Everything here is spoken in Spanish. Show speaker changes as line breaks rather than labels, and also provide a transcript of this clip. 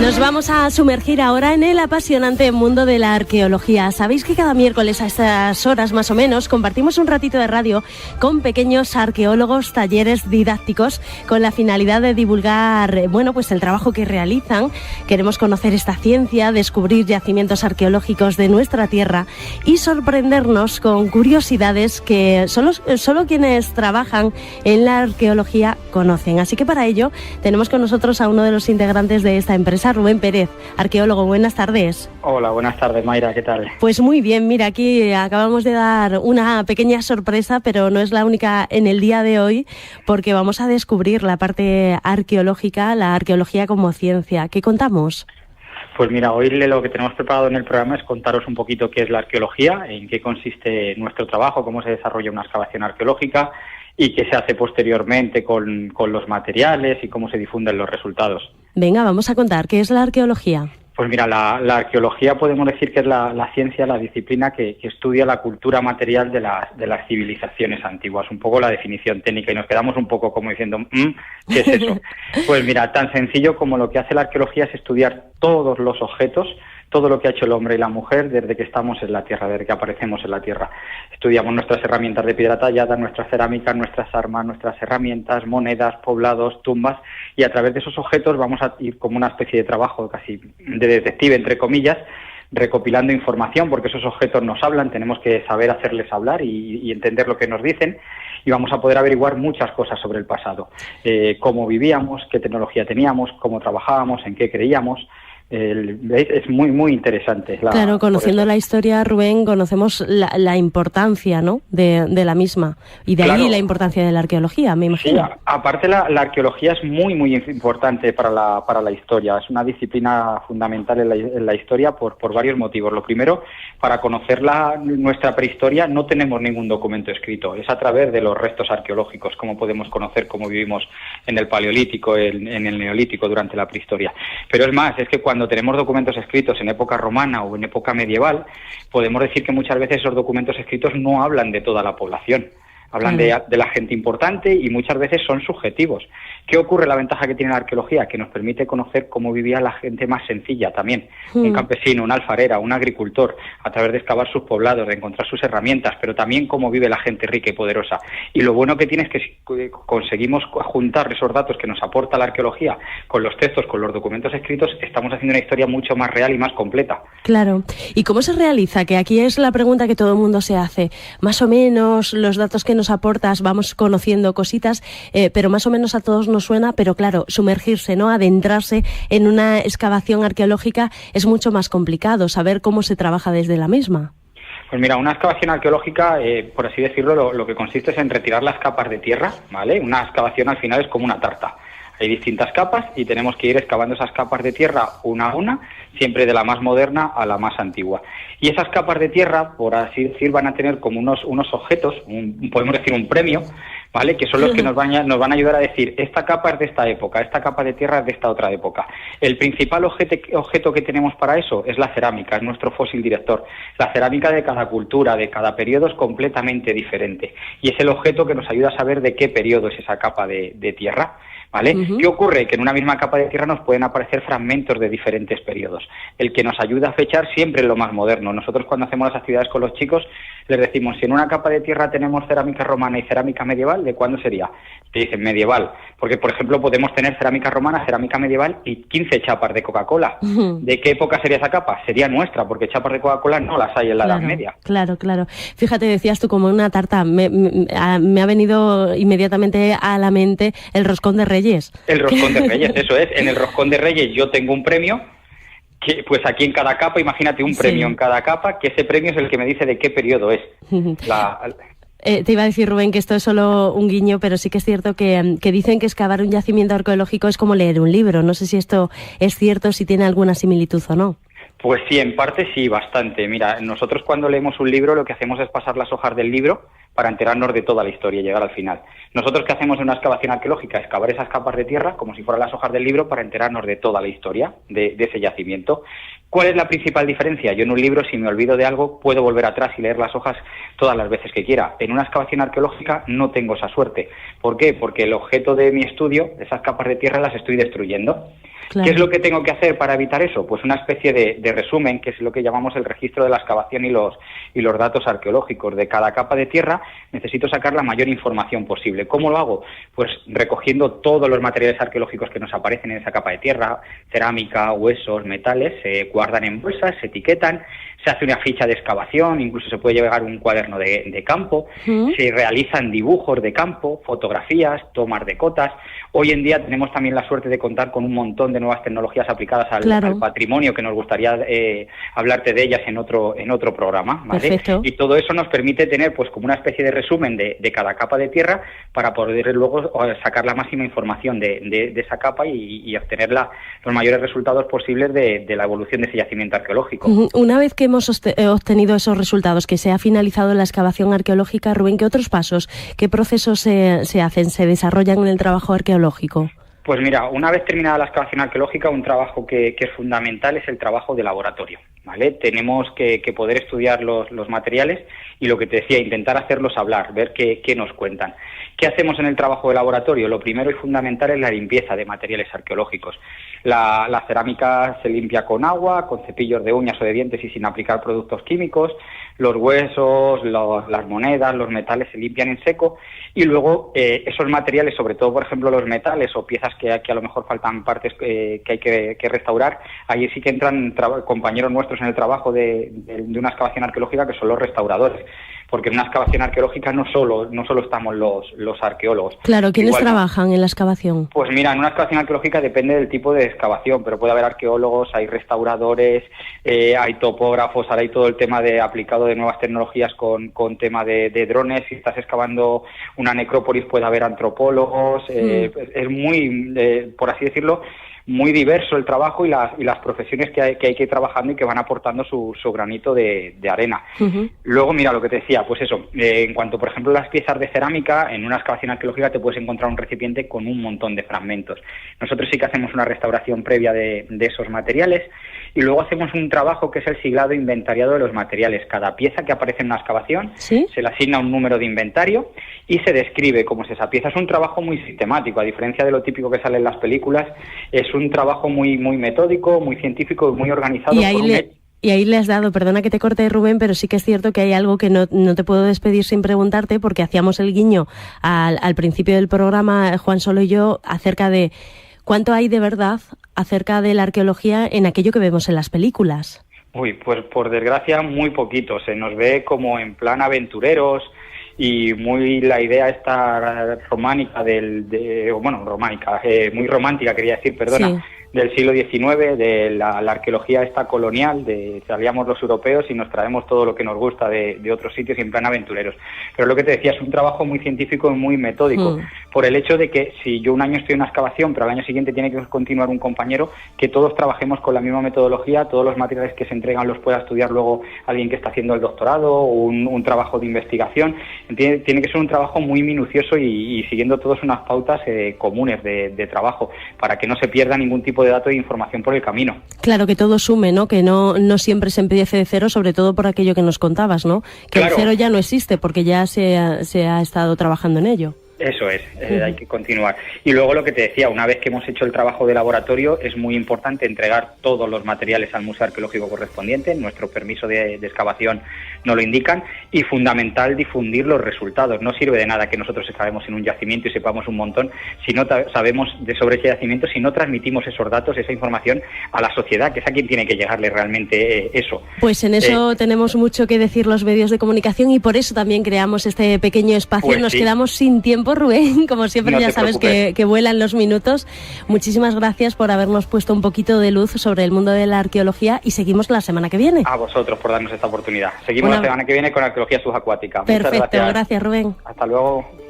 Nos vamos a sumergir ahora en el apasionante mundo de la arqueología. Sabéis que cada miércoles a estas horas más o menos compartimos un ratito de radio con pequeños arqueólogos, talleres didácticos con la finalidad de divulgar, pues el trabajo que realizan. Queremos conocer esta ciencia, descubrir yacimientos arqueológicos de nuestra tierra y sorprendernos con curiosidades que solo quienes trabajan en la arqueología conocen. Así que para ello tenemos con nosotros a uno de los integrantes de esta empresa, Rubén Pérez, arqueólogo. Buenas tardes.
Hola, buenas tardes, Mayra, ¿qué tal?
Pues muy bien, mira, aquí acabamos de dar una pequeña sorpresa, pero no es la única en el día de hoy, porque vamos a descubrir la parte arqueológica, la arqueología como ciencia. ¿Qué contamos?
Pues mira, hoy lo que tenemos preparado en el programa es contaros un poquito qué es la arqueología, en qué consiste nuestro trabajo, cómo se desarrolla una excavación arqueológica y qué se hace posteriormente con los materiales y cómo se difunden los resultados. Venga,
vamos a contar, ¿qué es la arqueología?
Pues mira, la arqueología podemos decir que es la ciencia, la disciplina que estudia la cultura material de las civilizaciones antiguas, un poco la definición técnica, y nos quedamos un poco como diciendo, ¿qué es eso? Pues mira, tan sencillo como lo que hace la arqueología es estudiar todos los objetos, todo lo que ha hecho el hombre y la mujer desde que estamos en la Tierra, desde que aparecemos en la Tierra. Estudiamos nuestras herramientas de piedra tallada, nuestras cerámicas, nuestras armas, nuestras herramientas, monedas, poblados, tumbas, y a través de esos objetos vamos a ir como una especie de trabajo casi de detective, entre comillas, recopilando información, porque esos objetos nos hablan, tenemos que saber hacerles hablar y entender lo que nos dicen, y vamos a poder averiguar muchas cosas sobre el pasado, cómo vivíamos, qué tecnología teníamos, cómo trabajábamos, en qué creíamos. Es muy, muy interesante.
Claro, conociendo la historia, Rubén, conocemos la importancia, ¿no?, de la misma, y de ahí la importancia de la arqueología, me imagino.
Sí, aparte la arqueología es muy, muy importante para la historia. Es una disciplina fundamental en la historia por varios motivos. Lo primero, para conocer nuestra prehistoria no tenemos ningún documento escrito. Es a través de los restos arqueológicos como podemos conocer cómo vivimos en el Paleolítico, en el Neolítico durante la prehistoria. Pero es más, es que cuando tenemos documentos escritos en época romana o en época medieval, podemos decir que muchas veces esos documentos escritos no hablan de toda la población. Hablan de la gente importante y muchas veces son subjetivos. ¿Qué ocurre? La ventaja que tiene la arqueología, que nos permite conocer cómo vivía la gente más sencilla también. Un campesino, una alfarera, un agricultor, a través de excavar sus poblados, de encontrar sus herramientas, pero también cómo vive la gente rica y poderosa. Y lo bueno que tiene es que si conseguimos juntar esos datos que nos aporta la arqueología con los textos, con los documentos escritos, estamos haciendo una historia mucho más real y más completa.
Claro. ¿Y cómo se realiza? Que aquí es la pregunta que todo el mundo se hace. Más o menos los datos que nos aportas, vamos conociendo cositas, pero más o menos a todos nos suena, pero claro, sumergirse, ¿no?, adentrarse en una excavación arqueológica es mucho más complicado, saber cómo se trabaja desde la misma.
Pues mira, una excavación arqueológica, por así decirlo, lo que consiste es en retirar las capas de tierra, ¿vale? Una excavación al final es como una tarta. Hay distintas capas y tenemos que ir excavando esas capas de tierra una a una, siempre de la más moderna a la más antigua. Y esas capas de tierra, por así decir, van a tener como unos objetos, podemos decir un premio, ¿vale?, que son los que nos van a ayudar a decir, esta capa es de esta época, esta capa de tierra es de esta otra época. El principal objeto que tenemos para eso es la cerámica, es nuestro fósil director. La cerámica de cada cultura, de cada periodo es completamente diferente. Y es el objeto que nos ayuda a saber de qué periodo es esa capa de tierra. ¿Vale? ¿Qué ocurre? Que en una misma capa de tierra nos pueden aparecer fragmentos de diferentes periodos. El que nos ayuda a fechar siempre es lo más moderno. Nosotros cuando hacemos las actividades con los chicos les decimos, si en una capa de tierra tenemos cerámica romana y cerámica medieval, ¿de cuándo sería? Te dicen medieval, porque por ejemplo podemos tener cerámica romana, cerámica medieval y 15 chapas de Coca-Cola. ¿De qué época sería esa capa? Sería nuestra, porque chapas de Coca-Cola no las hay en la Edad Media.
Claro. Fíjate, decías tú como una tarta, me ha venido inmediatamente a la mente el roscón de Reyes.
El roscón de Reyes, eso es. En el roscón de Reyes yo tengo un premio, que pues aquí en cada capa, imagínate un premio en cada capa, que ese premio es el que me dice de qué periodo es.
Te iba a decir, Rubén, que esto es solo un guiño, pero sí que es cierto que dicen que excavar un yacimiento arqueológico es como leer un libro. No sé si esto es cierto, si tiene alguna similitud o no.
Pues sí, en parte sí, bastante. Mira, nosotros cuando leemos un libro lo que hacemos es pasar las hojas del libro para enterarnos de toda la historia y llegar al final. Nosotros, ¿qué hacemos en una excavación arqueológica? Excavar esas capas de tierra como si fueran las hojas del libro para enterarnos de toda la historia de ese yacimiento. ¿Cuál es la principal diferencia? Yo en un libro, si me olvido de algo, puedo volver atrás y leer las hojas todas las veces que quiera. En una excavación arqueológica no tengo esa suerte. ¿Por qué? Porque el objeto de mi estudio, esas capas de tierra, las estoy destruyendo.
Claro.
¿Qué es lo que tengo que hacer para evitar eso? Pues una especie de resumen, que es lo que llamamos el registro de la excavación y los datos arqueológicos. De cada capa de tierra necesito sacar la mayor información posible. ¿Cómo lo hago? Pues recogiendo todos los materiales arqueológicos que nos aparecen en esa capa de tierra, cerámica, huesos, metales, se guardan en bolsas, se etiquetan, se hace una ficha de excavación, incluso se puede llevar un cuaderno de campo, se realizan dibujos de campo, fotografías, tomas de cotas. Hoy en día tenemos también la suerte de contar con un montón de nuevas tecnologías aplicadas al patrimonio, que nos gustaría hablarte de ellas en otro programa, ¿vale?
Perfecto.
Y todo eso nos permite tener pues como una especie de resumen de cada capa de tierra para poder luego sacar la máxima información de esa capa y obtener los mayores resultados posibles de la evolución de ese yacimiento arqueológico.
Una vez que hemos obtenido esos resultados, que se ha finalizado la excavación arqueológica, Rubén, ¿qué otros pasos, qué procesos se hacen, se desarrollan en el trabajo arqueológico?
Pues mira, una vez terminada la excavación arqueológica, un trabajo que es fundamental es el trabajo de laboratorio, ¿vale? Tenemos que poder estudiar los materiales y lo que te decía, intentar hacerlos hablar, ver qué nos cuentan. ¿Qué hacemos en el trabajo de laboratorio? Lo primero y fundamental es la limpieza de materiales arqueológicos. La cerámica se limpia con agua, con cepillos de uñas o de dientes y sin aplicar productos químicos. Los huesos, las monedas, los metales se limpian en seco y luego esos materiales, sobre todo por ejemplo los metales o piezas que a lo mejor faltan partes que hay que restaurar, ahí sí que entran compañeros nuestros en el trabajo de una excavación arqueológica, que son los restauradores. Porque en una excavación arqueológica no solo estamos los arqueólogos.
Claro, ¿quiénes trabajan en la excavación?
Pues mira, en una excavación arqueológica depende del tipo de excavación, pero puede haber arqueólogos, hay restauradores, hay topógrafos, ahora hay todo el tema aplicado de nuevas tecnologías con tema de drones. Si estás excavando una necrópolis puede haber antropólogos, es muy, por así decirlo, muy diverso el trabajo y las profesiones que hay que ir trabajando y que van aportando su granito de arena. Luego, mira, lo que te decía, pues eso, en cuanto, por ejemplo, a las piezas de cerámica, en una excavación arqueológica te puedes encontrar un recipiente con un montón de fragmentos. Nosotros sí que hacemos una restauración previa de esos materiales y luego hacemos un trabajo que es el siglado e inventariado de los materiales. Cada pieza que aparece en una excavación se le asigna un número de inventario y se describe cómo es esa pieza. Es un trabajo muy sistemático, a diferencia de lo típico que sale en las películas, es un trabajo muy metódico, muy científico, muy organizado.
Y ahí le has dado, perdona que te corte, Rubén, pero sí que es cierto que hay algo que no te puedo despedir sin preguntarte, porque hacíamos el guiño al principio del programa, Juan Solo y yo, acerca de cuánto hay de verdad acerca de la arqueología en aquello que vemos en las películas.
Uy, pues por desgracia muy poquito. Se nos ve como en plan aventureros y muy la idea esta románica muy romántica, quería decir, perdona. Sí. Del siglo XIX, de la arqueología esta colonial, salíamos los europeos y nos traemos todo lo que nos gusta de otros sitios y en plan aventureros. Pero lo que te decía, es un trabajo muy científico y muy metódico, por el hecho de que si yo un año estoy en una excavación, pero al año siguiente tiene que continuar un compañero, que todos trabajemos con la misma metodología, todos los materiales que se entregan los pueda estudiar luego alguien que está haciendo el doctorado o un trabajo de investigación. Tiene que ser un trabajo muy minucioso y siguiendo todas unas pautas comunes de trabajo, para que no se pierda ningún tipo de dato de información por el camino.
Claro, que todo sume, ¿no? Que no siempre se empiece de cero, sobre todo por aquello que nos contabas, ¿no? Que claro, el cero ya no existe porque ya se ha estado trabajando en ello.
Eso es, hay que continuar. Y luego lo que te decía, una vez que hemos hecho el trabajo de laboratorio, es muy importante entregar todos los materiales al Museo Arqueológico correspondiente. Nuestro permiso de excavación nos lo indican. Y fundamental difundir los resultados. No sirve de nada que nosotros excavemos en un yacimiento y sepamos un montón si no sabemos sobre ese yacimiento, si no transmitimos esos datos, esa información a la sociedad, que es a quien tiene que llegarle realmente eso.
Pues en eso tenemos mucho que decir los medios de comunicación y por eso también creamos este pequeño espacio.
Pues
nos
sí.
Quedamos sin tiempo, Rubén, como siempre,
no
ya sabes que vuelan los minutos. Muchísimas gracias por habernos puesto un poquito de luz sobre el mundo de la arqueología y seguimos la semana que viene.
A vosotros por darnos esta oportunidad. Seguimos la semana que viene con arqueología subacuática.
Perfecto,
Muchas gracias.
Gracias, Rubén.
Hasta luego.